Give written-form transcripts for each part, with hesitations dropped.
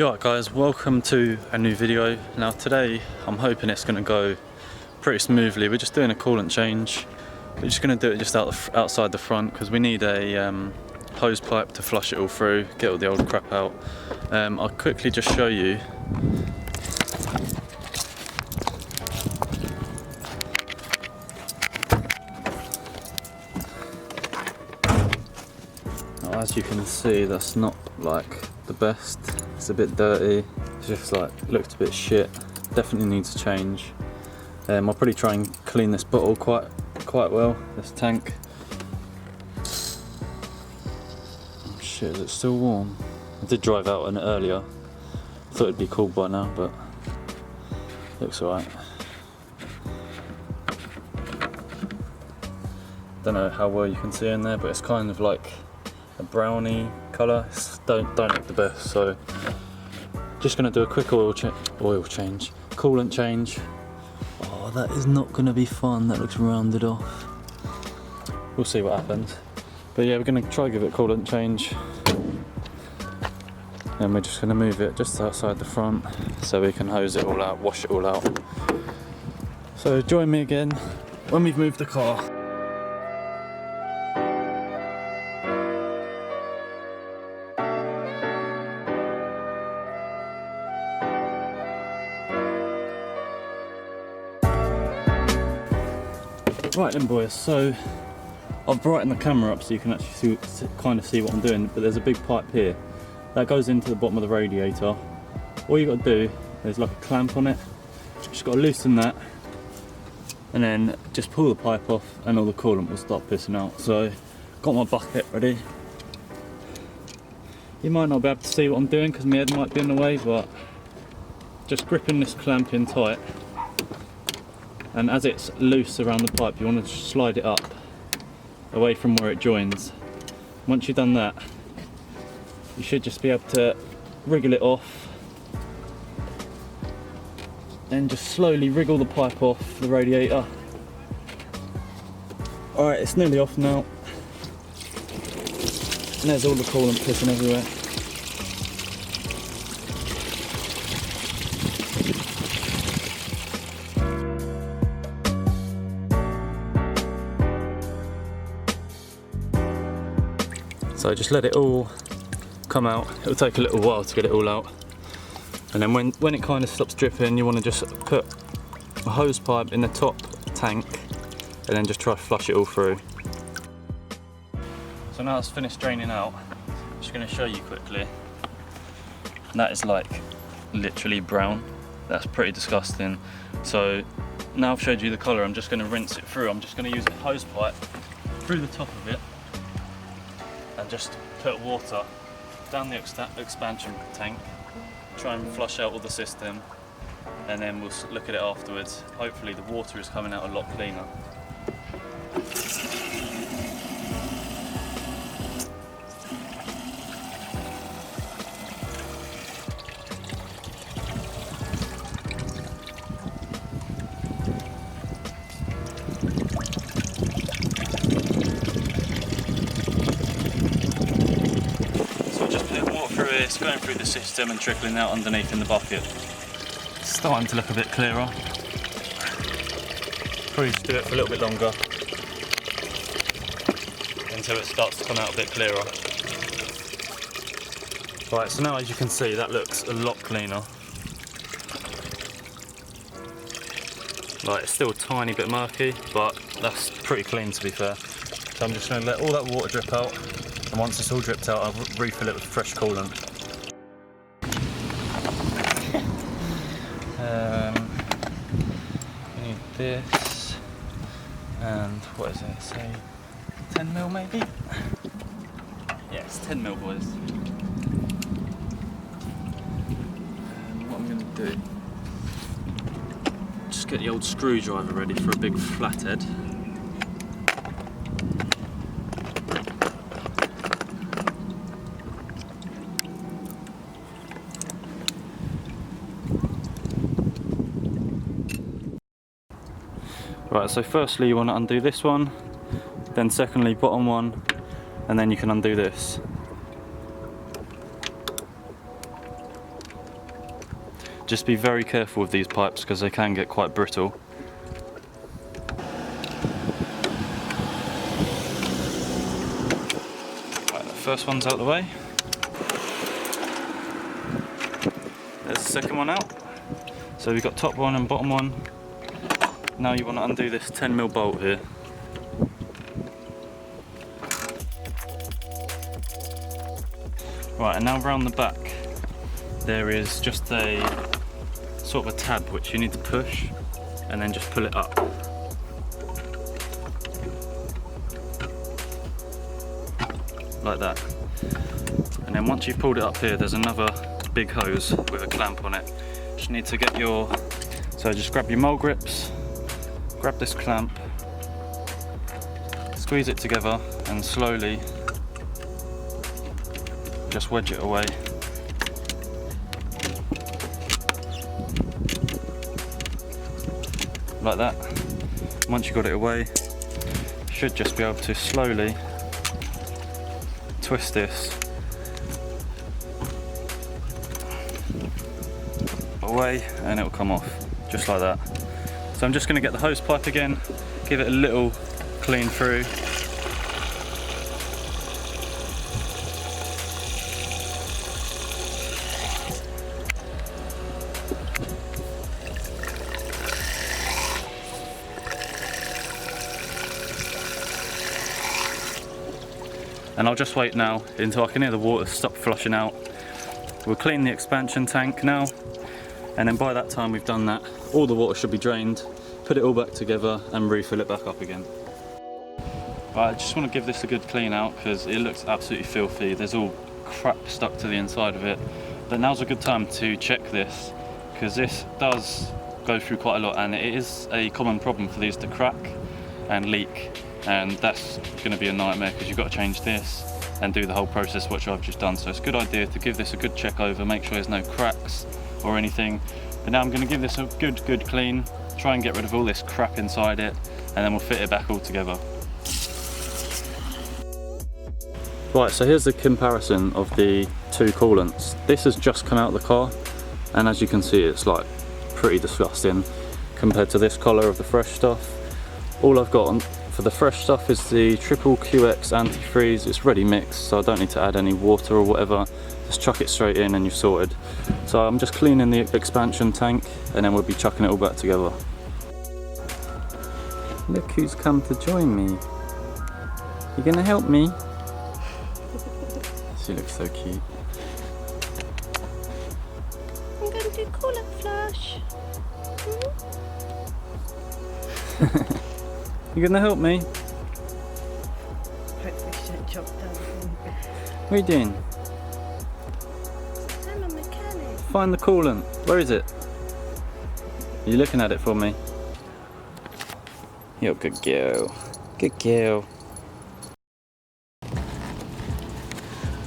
Alright guys, welcome to a new video. Now today I'm hoping it's going to go pretty smoothly. We're just doing a coolant change. We're just going to do it just outside the front because we need a hose pipe to flush it all through, get all the old crap out. I'll quickly just show you. Now, as you can see, that's not like the best. It's a bit dirty. It's just like looks a bit shit. Definitely needs to change. I'll probably try and clean this bottle quite well. This tank. Oh shit! Is it still warm? I did drive out in it earlier. Thought it'd be cool by now, but looks alright. Don't know how well you can see in there, but it's kind of like a browny colour. Don't look the best, so just going to do a quick oil change, coolant change. Oh, that is not going to be fun. That looks rounded off. We'll see what happens. But yeah, we're going to try give it a coolant change, and we're just going to move it just outside the front so we can hose it all out, wash it all out. So join me again when we've moved the car. Right then boys, so I've brightened the camera up so you can actually kind of see what I'm doing, but there's a big pipe here that goes into the bottom of the radiator. All you got to do, there's like a clamp on it, just got to loosen that and then just pull the pipe off and all the coolant will start pissing out. So got my bucket ready. You might not be able to see what I'm doing because my head might be in the way, but just gripping this clamp in tight. And as it's loose around the pipe, you want to slide it up away from where it joins. Once you've done that, you should just be able to wriggle it off. Then just slowly wriggle the pipe off the radiator. Alright, it's nearly off now. And there's all the coolant pissing everywhere. So just let it all come out. It'll take a little while to get it all out. And then when it kind of stops dripping, you want to just put a hose pipe in the top tank and then just try to flush it all through. So now it's finished draining out. I'm just going to show you quickly. That is like literally brown. That's pretty disgusting. So now I've showed you the colour, I'm just going to rinse it through. I'm just going to use a hose pipe through the top of it and just put water down the expansion tank, try and flush out all the system, and then we'll look at it afterwards. Hopefully the water is coming out a lot cleaner. It's going through the system and trickling out underneath in the bucket. It's starting to look a bit clearer. Probably just do it for a little bit longer until it starts to come out a bit clearer. Right, so now as you can see, that looks a lot cleaner. Like, it's still a tiny bit murky, but that's pretty clean to be fair. So I'm just going to let all that water drip out, and once it's all dripped out, I'll refill it with fresh coolant. We need this, and what is it, say 10ml maybe? Yeah, it's 10ml boys. What I'm going to do, just get the old screwdriver ready for a big flathead. Right, so firstly you want to undo this one, then secondly bottom one, and then you can undo this. Just be very careful with these pipes because they can get quite brittle. Right, the first one's out the way. There's the second one out. So we've got top one and bottom one. Now you want to undo this 10mm bolt here. Right, and now round the back there is just a sort of a tab which you need to push and then just pull it up. Like that. And then once you've pulled it up here, there's another big hose with a clamp on it. Just need to get your, so just grab your mole grips, grab this clamp, squeeze it together and slowly just wedge it away. Like that. Once you've got it away, you should just be able to slowly twist this away and it'll come off, just like that. So I'm just going to get the hose pipe again, give it a little clean through. And I'll just wait now until I can hear the water stop flushing out. We'll clean the expansion tank now, and then by that time we've done that, all the water should be drained, put it all back together and refill it back up again. Right, I just want to give this a good clean out because it looks absolutely filthy. There's all crap stuck to the inside of it. But now's a good time to check this because this does go through quite a lot and it is a common problem for these to crack and leak. And that's going to be a nightmare because you've got to change this and do the whole process which I've just done. So it's a good idea to give this a good check over, make sure there's no cracks or anything. But now I'm going to give this a good clean, try and get rid of all this crap inside it, and then we'll fit it back all together. Right, so here's the comparison of the two coolants. This has just come out of the car, and as you can see it's like pretty disgusting compared to this colour of the fresh stuff. All I've got on for the fresh stuff is the triple QX antifreeze. It's ready mixed, so I don't need to add any water or whatever. Just chuck it straight in and you're sorted. So I'm just cleaning the expansion tank and then we'll be chucking it all back together. Look who's come to join me. You gonna help me? She looks so cute. I'm going to do coolant flush. You gonna help me? Hopefully she don't chop down. What are you doing? I'm a mechanic. Find the coolant. Where is it? Are you looking at it for me? You're a good girl. Good girl.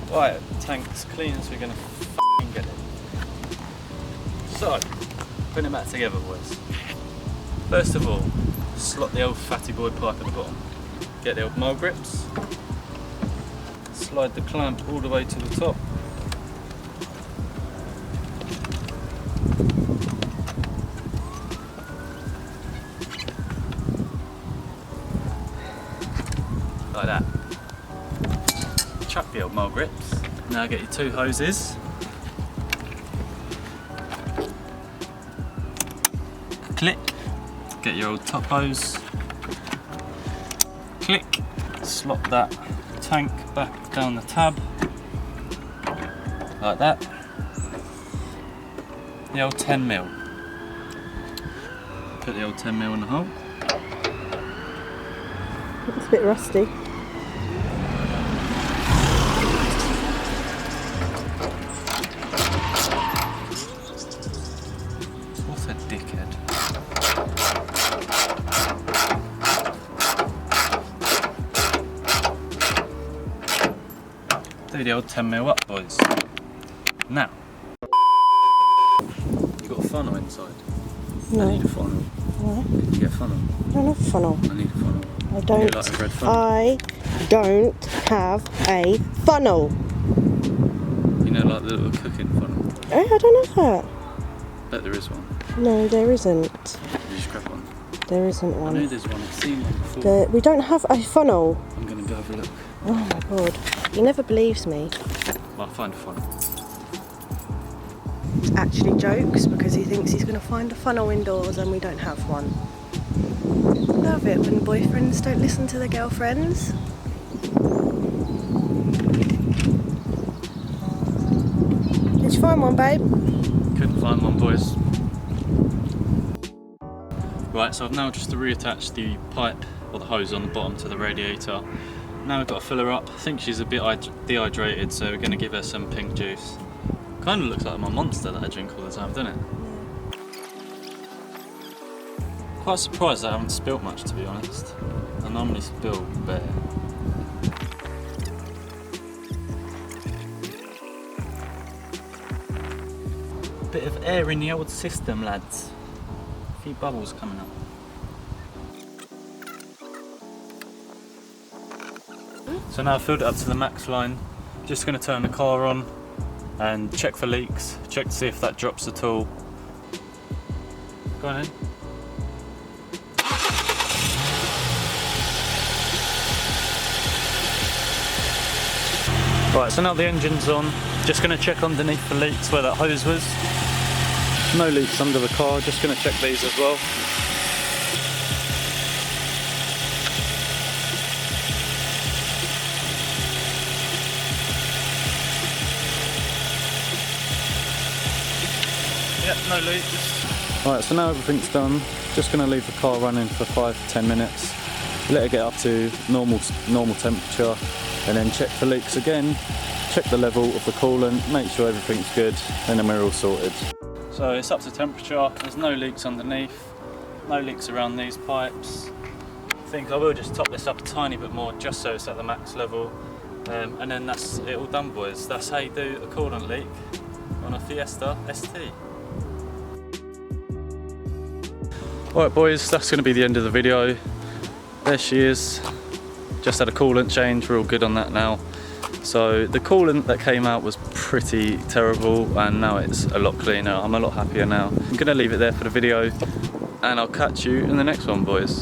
Right, tank's clean, so we're gonna f***ing get it. So, putting it back together, boys. First of all, slot the old fatty boy pipe at the bottom. Get the old mole grips. Slide the clamp all the way to the top. Like that. Chuck the old mole grips. Now get your two hoses. Click. Get your old top hose. Click. Slot that tank back down the tab. Like that. The old 10mm. Put the old 10mm in the hole. It's a bit rusty. What a dickhead. Do the old 10mm up, boys. Now, you got a funnel inside. No. I need a funnel. What? Can you get a funnel? I don't have a funnel. I need a funnel. I don't. Like a red funnel. I don't have a funnel. You know, like the little cooking funnel. I don't have that. bet there is one. No, there isn't. You just grab one. There isn't I know one. there's one. I've seen one before. We don't have a funnel. I'm gonna go have a look. Oh my god. He never believes me. I'll find a funnel. It's actually jokes because he thinks he's going to find a funnel indoors and we don't have one. Love it when boyfriends don't listen to their girlfriends. Did you find one, babe? Couldn't find one, boys. Right, so I've now just reattached the pipe or the hose on the bottom to the radiator. Now we've got to fill her up. I think she's a bit dehydrated, so we're going to give her some pink juice. Kind of looks like my Monster that I drink all the time, doesn't it? Yeah. Quite surprised that I haven't spilt much, to be honest. I normally spill bare. Bit of air in the old system, lads. A few bubbles coming up. So now I've filled it up to the max line. Just going to turn the car on and check for leaks, check to see if that drops at all. Go on in. Right, so now the engine's on. Just going to check underneath for leaks where that hose was. No leaks under the car, just going to check these as well. Yep, no leaks. Right, so now everything's done. Just going to leave the car running for 5 to 10 minutes. Let it get up to normal temperature, and then check for leaks again. Check the level of the coolant, make sure everything's good, and then we're all sorted. So it's up to temperature. There's no leaks underneath, no leaks around these pipes. I think I will just top this up a tiny bit more, just so it's at the max level, and then that's it all done, boys. That's how you do a coolant leak on a Fiesta ST. Alright boys, that's going to be the end of the video. There she is. Just had a coolant change, we're all good on that now. So the coolant that came out was pretty terrible, and now it's a lot cleaner. I'm a lot happier now. I'm going to leave it there for the video, and I'll catch you in the next one, boys.